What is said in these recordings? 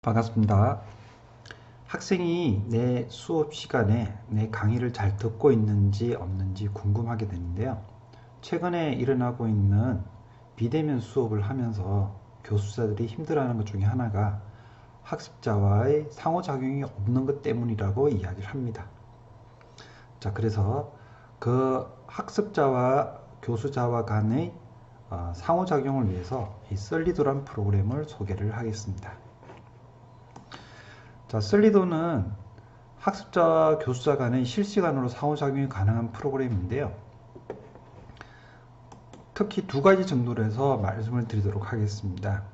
반갑습니다. 학생이 내 수업 시간에 내 강의를 잘 듣고 있는지 없는지 궁금하게 되는데요. 최근에 일어나고 있는 비대면 수업을 하면서 교수자들이 힘들어하는 것 중에 하나가 학습자와의 상호작용이 없는 것 때문이라고 이야기를 합니다. 자, 그래서 그 학습자와 교수자와 간의 상호작용을 위해서 이 썰리도란 프로그램을 소개를 하겠습니다. 자, 썰리도는 학습자와 교수자 간의 실시간으로 상호작용이 가능한 프로그램인데요. 특히 두 가지 정도로 해서 말씀을 드리도록 하겠습니다.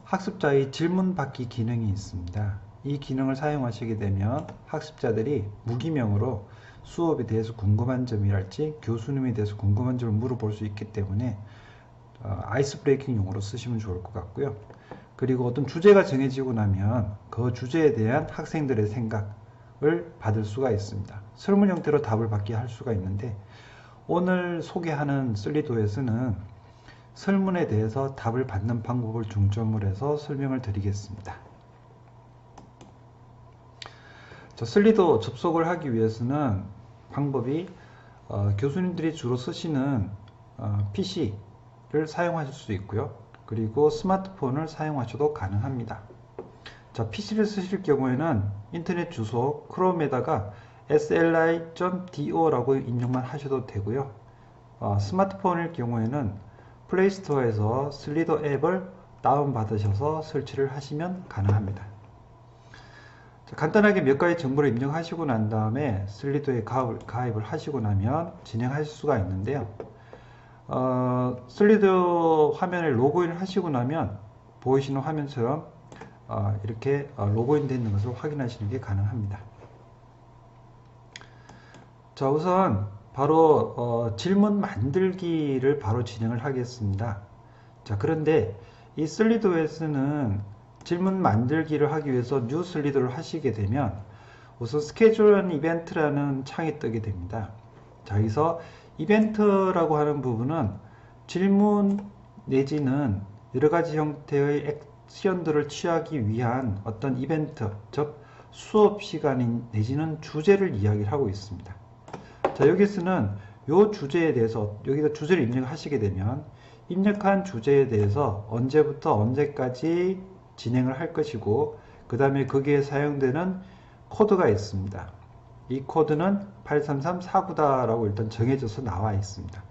학습자의 질문 받기 기능이 있습니다. 이 기능을 사용하시게 되면 학습자들이 무기명으로 수업에 대해서 궁금한 점이랄지 교수님에 대해서 궁금한 점을 물어볼 수 있기 때문에 아이스 브레이킹 용어로 쓰시면 좋을 것 같고요. 그리고 어떤 주제가 정해지고 나면 그 주제에 대한 학생들의 생각을 받을 수가 있습니다. 설문 형태로 답을 받게 할 수가 있는데 오늘 소개하는 썰리도에서는 설문에 대해서 답을 받는 방법을 중점으로 해서 설명을 드리겠습니다. 자, 썰리도 접속을 하기 위해서는 방법이 교수님들이 주로 쓰시는 PC를 사용하실 수 있고요. 그리고 스마트폰을 사용하셔도 가능합니다. 자, PC를 쓰실 경우에는 인터넷 주소 크롬에다가 sli.do라고 입력만 하셔도 되고요. 스마트폰일 경우에는 플레이스토어에서 썰리도 앱을 다운받으셔서 설치를 하시면 가능합니다. 자, 간단하게 몇 가지 정보를 입력하시고 난 다음에 썰리도에 가입을 하시고 나면 진행하실 수가 있는데요. 썰리도 화면에 로그인을 하시고 나면 보이시는 화면처럼 이렇게 로그인 되어 있는 것을 확인하시는 게 가능합니다. 자, 우선 바로 질문 만들기를 바로 진행을 하겠습니다. 자, 그런데 이 썰리도에서는 질문 만들기를 하기 위해서 뉴 썰리도를 하시게 되면 우선 스케줄 앤 이벤트라는 창이 뜨게 됩니다. 자, 여기서 이벤트라고 하는 부분은 질문 내지는 여러가지 형태의 액션들을 취하기 위한 어떤 이벤트, 즉 수업 시간 내지는 주제를 이야기를 하고 있습니다. 자, 여기서는 이 주제에 대해서 여기다 주제를 입력하시게 되면 입력한 주제에 대해서 언제부터 언제까지 진행을 할 것이고 그 다음에 거기에 사용되는 코드가 있습니다. 이 코드는 83349다라고 일단 정해져서 나와 있습니다.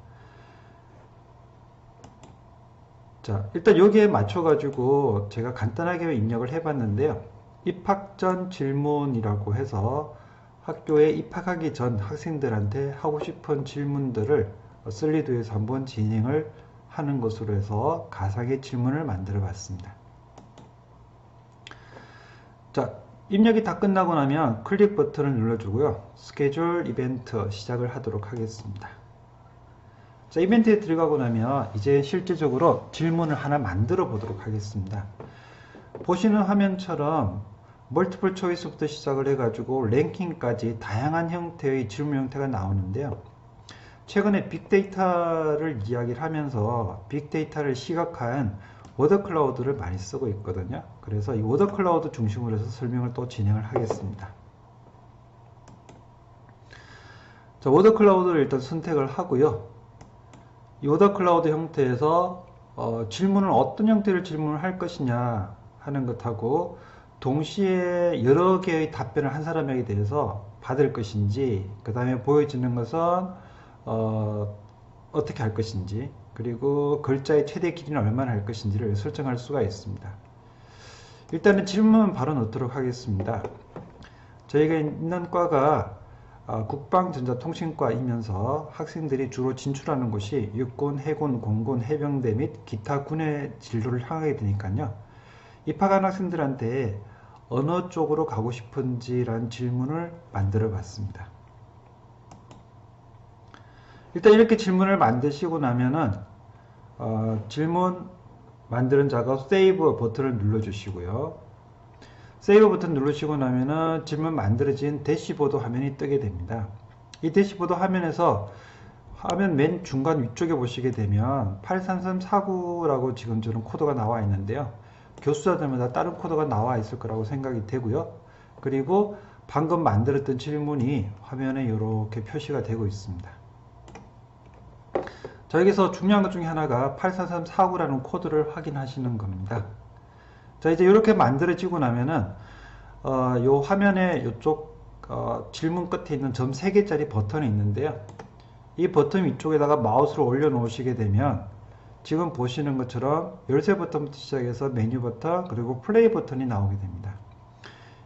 자, 일단 여기에 맞춰 가지고 제가 간단하게 입력을 해 봤는데요. 입학 전 질문이라고 해서 학교에 입학하기 전 학생들한테 하고 싶은 질문들을 썰리도에서 한번 진행을 하는 것으로 해서 가상의 질문을 만들어 봤습니다. 자, 입력이 다 끝나고 나면 클릭 버튼을 눌러주고요. 스케줄 이벤트 시작을 하도록 하겠습니다. 자, 이벤트에 들어가고 나면 이제 실제적으로 질문을 하나 만들어 보도록 하겠습니다. 보시는 화면처럼 멀티플 초이스부터 시작을 해가지고 랭킹까지 다양한 형태의 질문 형태가 나오는데요. 최근에 빅데이터를 이야기를 하면서 빅데이터를 시각화한 워더클라우드를 많이 쓰고 있거든요. 그래서 이 워더클라우드 중심으로 해서 설명을 또 진행을 하겠습니다. 자, 워더클라우드를 일단 선택을 하고요. 이 워더클라우드 형태에서 질문을 어떤 형태로 질문을 할 것이냐 하는 것하고 동시에 여러 개의 답변을 한 사람에게 대해서 받을 것인지 그 다음에 보여지는 것은 어떻게 할 것인지 그리고 글자의 최대 길이는 얼마나 할 것인지를 설정할 수가 있습니다. 일단은 질문 바로 넣도록 하겠습니다. 저희가 있는 과가 국방전자통신과이면서 학생들이 주로 진출하는 곳이 육군, 해군, 공군, 해병대 및 기타 군의 진로를 향하게 되니까요. 입학한 학생들한테 어느 쪽으로 가고 싶은지라는 질문을 만들어 봤습니다. 일단 이렇게 질문을 만드시고 나면은 질문 만드는 자가 세이브 버튼을 눌러 주시고요. 세이브 버튼 누르시고 나면은 질문 만들어진 대시보드 화면이 뜨게 됩니다. 이 대시보드 화면에서 화면 맨 중간 위쪽에 보시게 되면 83349라고 지금 저는 코드가 나와 있는데요. 교수자들마다 다른 코드가 나와 있을 거라고 생각이 되고요. 그리고 방금 만들었던 질문이 화면에 이렇게 표시가 되고 있습니다. 자, 여기서 중요한 것 중에 하나가 84349라는 코드를 확인하시는 겁니다. 자, 이제 이렇게 만들어지고 나면은 요 화면에 이쪽 질문 끝에 있는 점 3개짜리 버튼이 있는데요. 이 버튼 위쪽에다가 마우스를 올려 놓으시게 되면 지금 보시는 것처럼 열쇠 버튼부터 시작해서 메뉴 버튼 그리고 플레이 버튼이 나오게 됩니다.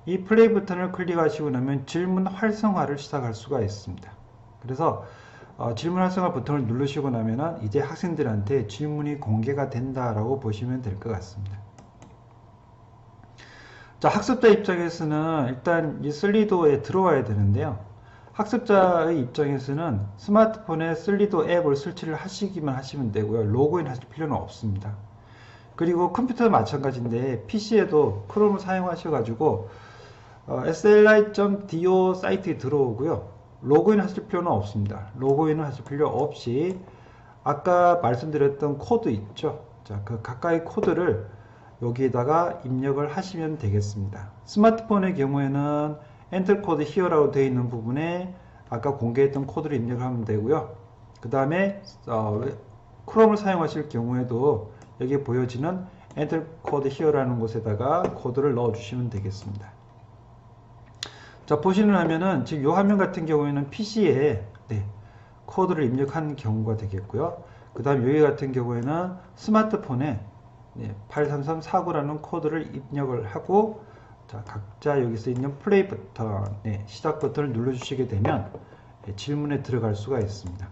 이 플레이 버튼을 클릭하시고 나면 질문 활성화를 시작할 수가 있습니다. 그래서 질문 활성화 버튼을 누르시고 나면은 이제 학생들한테 질문이 공개가 된다라고 보시면 될 것 같습니다. 자, 학습자 입장에서는 일단 이 슬리도에 들어와야 되는데요. 학습자의 입장에서는 스마트폰에 슬리도 앱을 설치를 하시기만 하시면 되고요. 로그인 하실 필요는 없습니다. 그리고 컴퓨터도 마찬가지인데 PC에도 크롬을 사용하셔가지고 sli.do 사이트에 들어오고요. 로그인 하실 필요는 없습니다. 로그인을 하실 필요 없이 아까 말씀드렸던 코드 있죠. 자, 그 가까이 코드를 여기에다가 입력을 하시면 되겠습니다. 스마트폰의 경우에는 엔터 코드 히어라고 되어 있는 부분에 아까 공개했던 코드를 입력을 하면 되고요. 그 다음에 크롬을 사용하실 경우에도 여기 보여지는 엔터 코드 히어라는 곳에다가 코드를 넣어 주시면 되겠습니다. 자, 보시는 화면은 지금 이 화면 같은 경우에는 PC에 코드를 입력한 경우가 되겠고요. 그 다음 여기 같은 경우에는 스마트폰에 83349라는 코드를 입력을 하고 자, 각자 여기서 있는 플레이 버튼, 시작 버튼을 눌러주시게 되면 질문에 들어갈 수가 있습니다.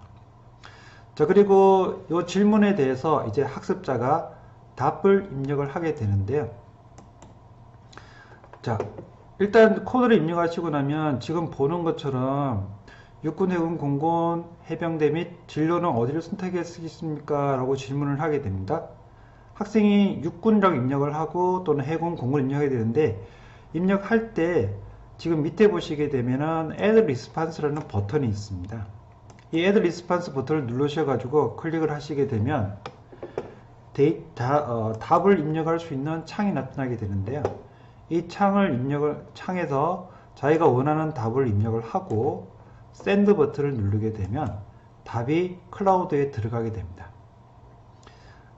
자, 그리고 이 질문에 대해서 이제 학습자가 답을 입력을 하게 되는데요. 자, 일단 코드를 입력하시고 나면 지금 보는 것처럼 육군, 해군, 공군, 해병대 및 진로는 어디를 선택했습니까? 라고 질문을 하게 됩니다. 학생이 육군이라고 입력을 하고 또는 해군, 공군을 입력해야 되는데 입력할 때 지금 밑에 보시게 되면은 Add Response라는 버튼이 있습니다. 이 Add Response 버튼을 누르셔가지고 클릭을 하시게 되면 답을 입력할 수 있는 창이 나타나게 되는데요. 이 창에서 자기가 원하는 답을 입력을 하고 Send 버튼을 누르게 되면 답이 클라우드에 들어가게 됩니다.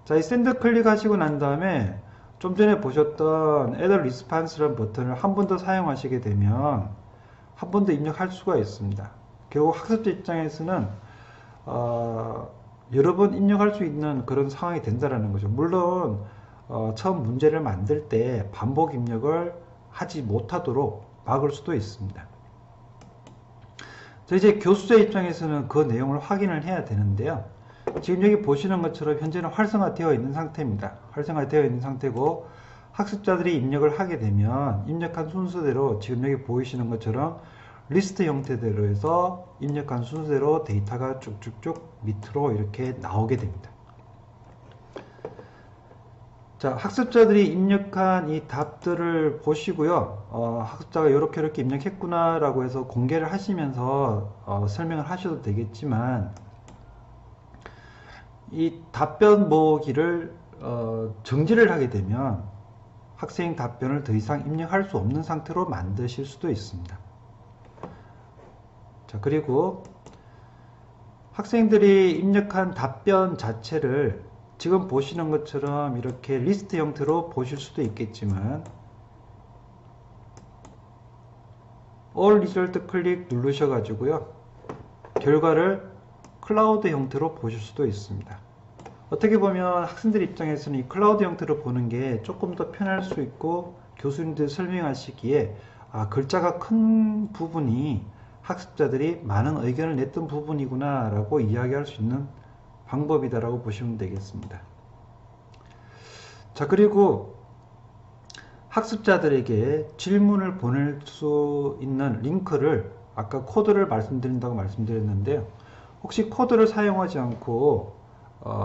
자, 이 Send 클릭하시고 난 다음에 좀 전에 보셨던 Add Response라는 버튼을 한 번 더 사용하시게 되면 한 번 더 입력할 수가 있습니다. 결국 학습자 입장에서는 여러 번 입력할 수 있는 그런 상황이 된다는 거죠. 물론 처음 문제를 만들 때 반복 입력을 하지 못하도록 막을 수도 있습니다. 자, 이제 교수자 입장에서는 그 내용을 확인을 해야 되는데요. 지금 여기 보시는 것처럼 현재는 활성화되어 있는 상태입니다. 활성화되어 있는 상태고 학습자들이 입력을 하게 되면 입력한 순서대로 지금 여기 보이시는 것처럼 리스트 형태대로 해서 입력한 순서대로 데이터가 쭉쭉쭉 밑으로 이렇게 나오게 됩니다. 자, 학습자들이 입력한 이 답들을 보시고요. 학습자가 이렇게 입력했구나 라고 해서 공개를 하시면서 설명을 하셔도 되겠지만 이 답변 보기를 정지를 하게 되면 학생 답변을 더 이상 입력할 수 없는 상태로 만드실 수도 있습니다. 자, 그리고 학생들이 입력한 답변 자체를 지금 보시는 것처럼 이렇게 리스트 형태로 보실 수도 있겠지만 All Result 클릭 누르셔가지고요. 결과를 클라우드 형태로 보실 수도 있습니다. 어떻게 보면 학생들 입장에서는 이 클라우드 형태로 보는 게 조금 더 편할 수 있고 교수님들 설명하시기에 글자가 큰 부분이 학습자들이 많은 의견을 냈던 부분이구나 라고 이야기할 수 있는 방법이다라고 보시면 되겠습니다. 자, 그리고 학습자들에게 질문을 보낼 수 있는 링크를 아까 코드를 말씀드린다고 말씀드렸는데요. 혹시 코드를 사용하지 않고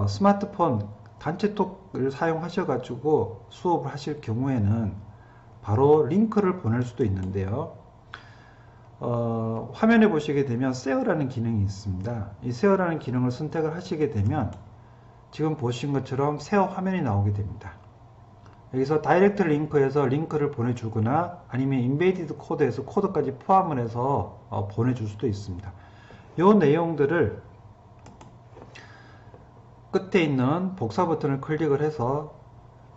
스마트폰 단체톡을 사용하셔가지고 수업을 하실 경우에는 바로 링크를 보낼 수도 있는데요. 화면에 보시게 되면 쉐어라는 기능이 있습니다. 이 쉐어라는 기능을 선택을 하시게 되면 지금 보신 것처럼 쉐어 화면이 나오게 됩니다. 여기서 다이렉트 링크에서 링크를 보내주거나 아니면 인베디드 코드에서 코드까지 포함을 해서 보내줄 수도 있습니다. 이 내용들을 끝에 있는 복사 버튼을 클릭을 해서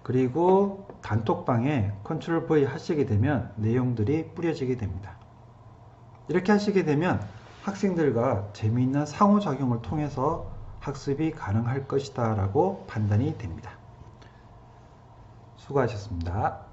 그리고 단톡방에 컨트롤 V 하시게 되면 내용들이 뿌려지게 됩니다. 이렇게 하시게 되면 학생들과 재미있는 상호작용을 통해서 학습이 가능할 것이다 라고 판단이 됩니다. 수고하셨습니다.